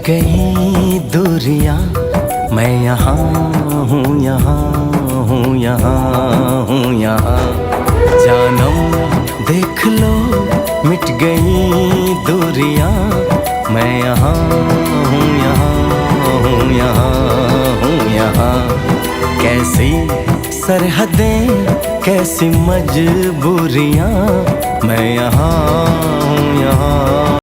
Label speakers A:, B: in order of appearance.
A: गई दूरियां, मैं यहाँ हूँ, यहाँ हूँ, यहाँ हूँ, यहाँ। जानम देख लो मिट गई दूरियां, मैं यहाँ हूँ, यहाँ हूँ, यहाँ हूँ, यहाँ। कैसी सरहदें, कैसी मजबूरियां, मैं यहाँ हूँ, यहाँ।